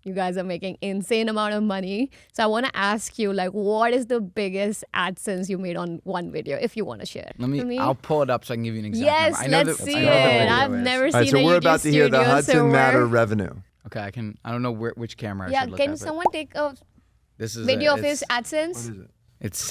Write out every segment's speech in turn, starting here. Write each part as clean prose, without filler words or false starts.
You guys are making insane amount of money. So I want to ask you, like, what is the biggest AdSense you made on one video, if you want to share? I'll pull it up so I can give you an exact Yes, number. I know let's that, see I know the it. video I've is. never All right, seen so a we're YouTube about to hear the studio, Hudson so Matter we're- revenue. Okay, I don't know which camera I Yeah, should look can at. someone take a This is video of his AdSense? What is it? It's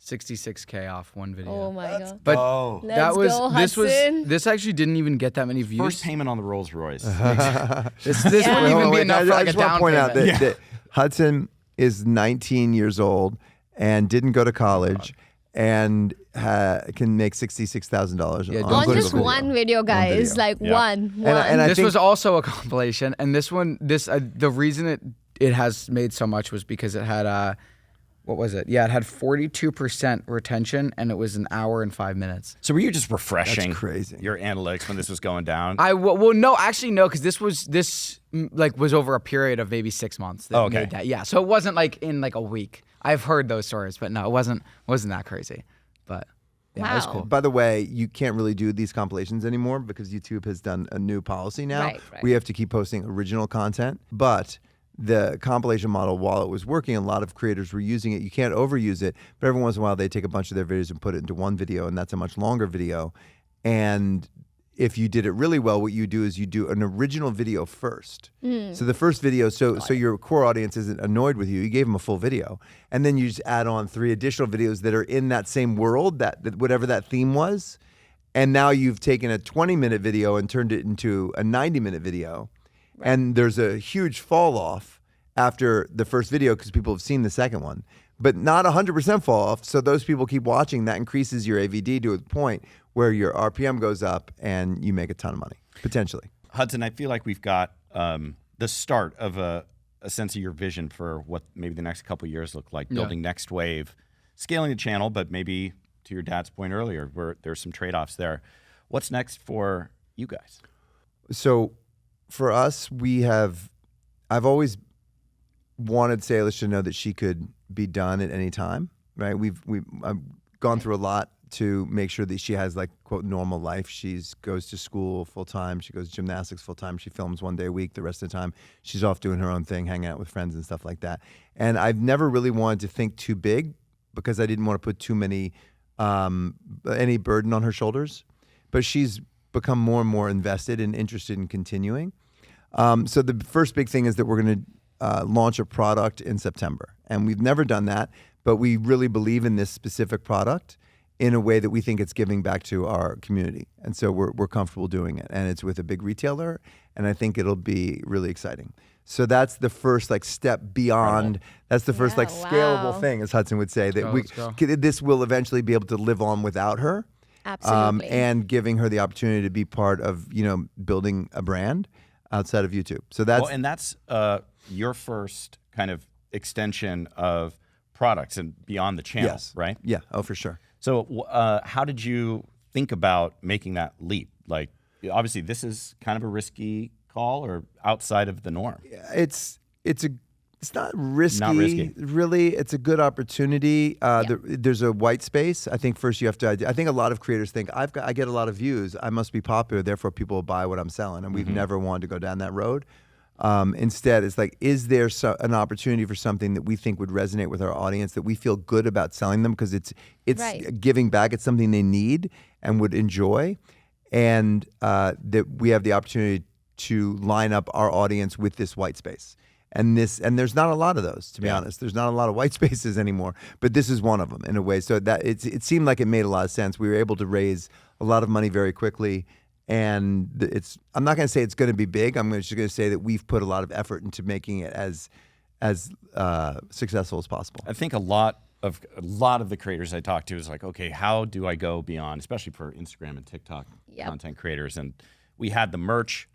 66K off one video. Oh my god. But Let's that was go, this Hudson. this actually didn't even get that many views. First payment on the Rolls Royce. This wouldn't Yeah. even be Wait, enough I for like a just want to down point out payment. that Hudson is 19 years old and didn't go to college and can make $66,000 Yeah, on On single just video. one video, guys. video. Like Yeah. one. And I This think was also a compilation, and this one, the reason it has made so much was because it had what was it? Yeah, it had 42% retention, and it was an hour and 5 minutes. So were you just refreshing That's crazy. your analytics when this was going down? Well, no, actually no, because this was over a period of maybe 6 months. That Oh, okay. made that. Yeah, so it wasn't like in like a week. I've heard those stories, but no, it wasn't that crazy. But yeah, it was Wow. cool. By the way, you can't really do these compilations anymore because YouTube has done a new policy now. Right. We have to keep posting original content. But the compilation model, while it was working, a lot of creators were using it. You can't overuse it, but every once in a while they take a bunch of their videos and put it into one video, and that's a much longer video. And if you did it really well, what you do is you do an original video first. So the first video, so your core audience isn't annoyed with you. You gave them a full video, and then you just add on 3 additional videos that are in that same world, that whatever that theme was. And now you've taken a 20-minute video and turned it into a 90-minute video. And there's a huge fall off after the first video because people have seen the second one, but not 100% fall off. So those people keep watching. That increases your AVD to a point where your RPM goes up and you make a ton of money, potentially. Hudson, I feel like we've got the start of a sense of your vision for what maybe the next couple of years look like, building Next Wave, scaling the channel, but maybe to your dad's point earlier, where there's some trade-offs there. What's next for you guys? So for us, I've always wanted Salish to know that she could be done at any time, right? I've gone through a lot to make sure that she has like quote normal life. She goes to school full time. She goes to gymnastics full time. She films 1 day a week. The rest of the time she's off doing her own thing, hanging out with friends and stuff like that. And I've never really wanted to think too big because I didn't want to put too many any burden on her shoulders. But she's become more and more invested and interested in continuing. So the first big thing is that we're going to launch a product in September. And we've never done that, but we really believe in this specific product in a way that we think it's giving back to our community. And so we're comfortable doing it. And it's with a big retailer, and I think it'll be really exciting. So that's the first like step beyond, that's the first like scalable thing, as Hudson would say, that this will eventually be able to live on without her. Absolutely. And giving her the opportunity to be part of, building a brand outside of YouTube. So that's and that's your first kind of extension of products and beyond the channel, right? Yeah. Oh, for sure. So how did you think about making that leap? Like, obviously, this is kind of a risky call or outside of the norm. It's not risky. Not risky. Really, it's a good opportunity. There's a white space. I think first you have to. I think a lot of creators think I get a lot of views. I must be popular, therefore people will buy what I'm selling. And we've never wanted to go down that road. Instead, it's like, is there an opportunity for something that we think would resonate with our audience, that we feel good about selling them because it's giving back. It's something they need and would enjoy, and that we have the opportunity to line up our audience with this white space. And there's not a lot of those, to be honest. There's not a lot of white spaces anymore, but this is one of them in a way. So that it seemed like it made a lot of sense. We were able to raise a lot of money very quickly, and I'm not going to say it's going to be big. I'm just going to say that we've put a lot of effort into making it as successful as possible. I think a lot of the creators I talk to is like, okay, how do I go beyond, especially for Instagram and TikTok content creators? And we had the merch,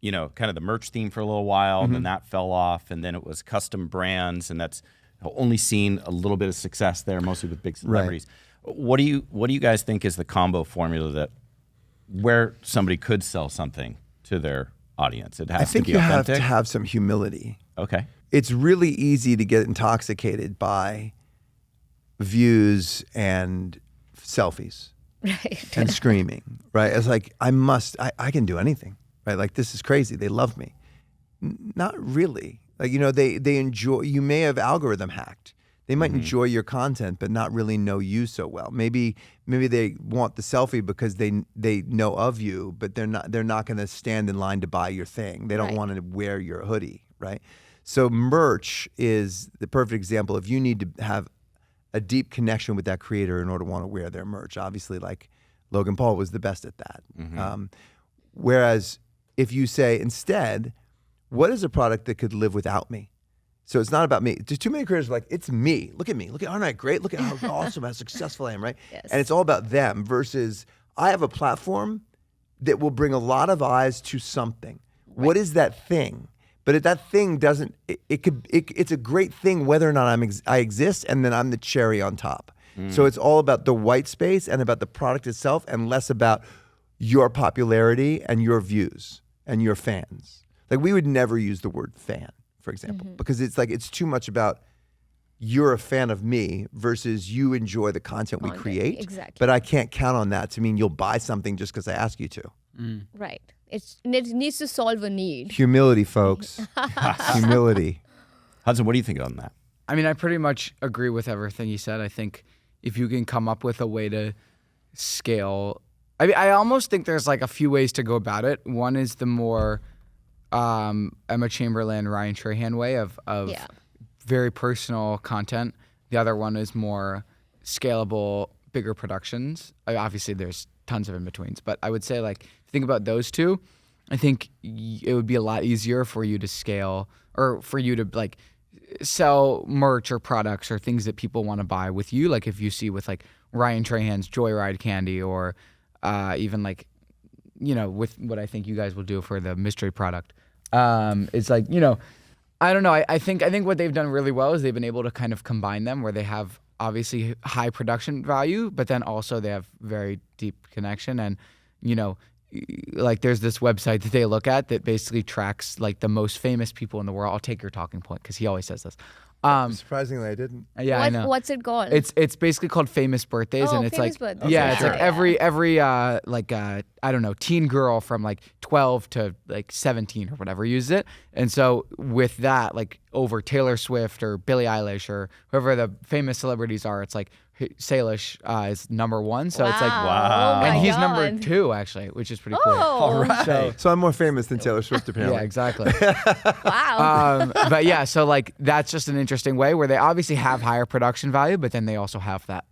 kind of the merch theme for a little while, and then that fell off, and then it was custom brands, and that's only seen a little bit of success there, mostly with big celebrities. Right. What do you guys think is the combo formula where somebody could sell something to their audience? It has to be authentic. I think you have to have some humility. Okay. It's really easy to get intoxicated by views and selfies and screaming, right? It's like, I can do anything, right? Like, this is crazy. They love me. Not really. Like, you know, they enjoy, you may have algorithm hacked. They might enjoy your content, but not really know you so well. Maybe they want the selfie because they know of you, but they're not going to stand in line to buy your thing. They don't want to wear your hoodie, right? So merch is the perfect example. If you need to have a deep connection with that creator in order to want to wear their merch, obviously, like Logan Paul was the best at that. Whereas if you say instead, what is a product that could live without me? So it's not about me. There's too many creators are like, it's me. Look at me. Look at, aren't I great? Look at how awesome, how successful I am, right? Yes. And it's all about them versus I have a platform that will bring a lot of eyes to something. Right. What is that thing? But if that thing doesn't, it's a great thing whether or not I exist, and then I'm the cherry on top. So it's all about the white space and about the product itself, and less about your popularity and your views and your fans. Like, we would never use the word fan, for example, because it's too much about you're a fan of me versus you enjoy the content we create. Exactly. But I can't count on that to mean you'll buy something just because I ask you to. Right. It needs to solve a need. Humility, folks. Humility. Hudson, what do you think on that? I mean, I pretty much agree with everything he said. I think if you can come up with a way to scale, I almost think there's like a few ways to go about it. One is the more Emma Chamberlain, Ryan Trahan way of very personal content. The other one is more scalable, bigger productions. Obviously, there's tons of in-betweens, but I would say, like, if you think about those two, I think it would be a lot easier for you to scale, or for you to like sell merch or products or things that people want to buy with you. Like if you see with like Ryan Trahan's Joyride candy, or even like, you know, with what I think you guys will do for the mystery product. It's like, you know, I don't know. I think what they've done really well is they've been able to kind of combine them where they have obviously high production value, but then also they have very deep connection. And, you know, like there's this website that they look at that basically tracks like the most famous people in the world. I'll take your talking point because he always says this. Surprisingly, I didn't. Yeah, I know. What's it called? It's basically called Famous Birthdays, and it's like Birthdays. yeah, Okay, it's sure. like every like I don't know, teen girl from like 12 to like 17 or whatever uses it. And so with that, like over Taylor Swift or Billie Eilish or whoever the famous celebrities are, it's like Salish is number one. So it's like Wow. Oh my and he's God. number 2 actually, which is pretty cool. All right. So I'm more famous than Taylor Swift, apparently. Yeah, exactly. Wow. But yeah, so like that's just an interesting way where they obviously have higher production value, but then they also have that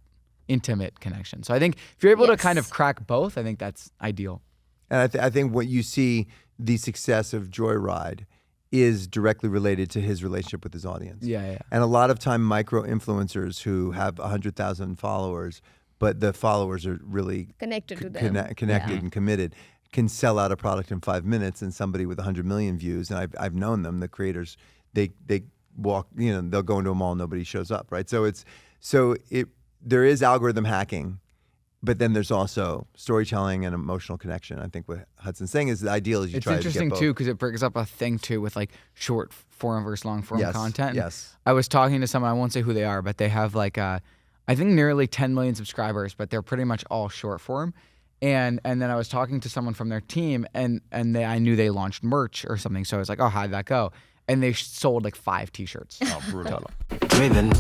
intimate connection. So I think if you're able to kind of crack both, I think that's ideal. And I think what you see, the success of Joyride is directly related to his relationship with his audience. Yeah. And a lot of time, micro influencers who have 100,000 followers, but the followers are really Connected to them. connected and committed, can sell out a product in 5 minutes. And somebody with 100 million views, and I've known them, the creators, they walk, you know, they'll go into a mall, nobody shows up, right? So there is algorithm hacking, but then there's also storytelling and emotional connection. I think what Hudson's saying is the ideal is you try to get both. It's interesting too because it brings up a thing too with like short form versus long form content. Yes. I was talking to someone, I won't say who they are, but they have like I think nearly 10 million subscribers, but they're pretty much all short form. And then I was talking to someone from their team, and I knew they launched merch or something. So I was like, oh, how'd that go? And they sold like 5 T-shirts. Oh, brutal. Raven.